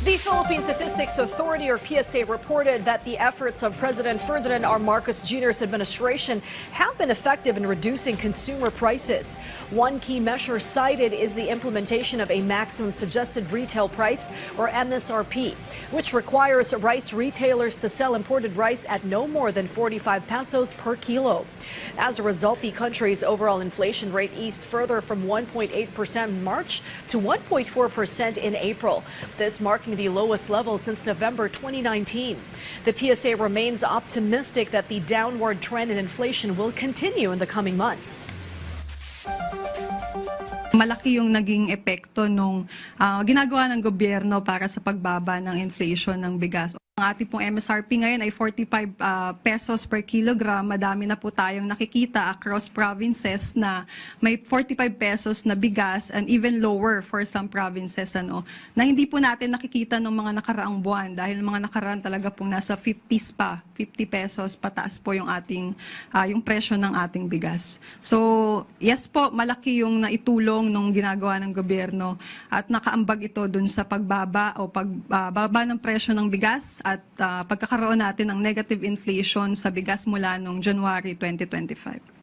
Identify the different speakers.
Speaker 1: The Philippine Statistics Authority, or PSA, reported that the efforts of President Ferdinand R. Marcos Jr.'s administration have been effective in reducing consumer prices. One key measure cited is the implementation of a maximum suggested retail price, or MSRP, which requires rice retailers to sell imported rice at no more than 45 pesos per kilo. As a result, the country's overall inflation rate eased further from 1.8% in March to 1.4% in April. This marking the lowest level since November 2019. The PSA remains optimistic that the downward trend in inflation will continue in the coming months.
Speaker 2: Malaki yung naging epekto nung ginagawa ng gobyerno para sa pagbaba ng inflation ng bigas. Ang ating pong MSRP ngayon ay 45 pesos per kilogram. Madami na po tayong nakikita across provinces na may 45 pesos na bigas and even lower for some provinces na hindi po natin nakikita ng mga nakaraang buwan dahil mga nakaraan talaga pong nasa 50s pa, 50 pesos pataas po yung ating yung presyo ng ating bigas. So, yes po, malaki yung naitulong nung ginagawa ng gobyerno at nakaambag ito dun sa pagbaba o pagbaba ng presyo ng bigas at pagkakaroon natin ng negative inflation sa bigas mula noong January 2025.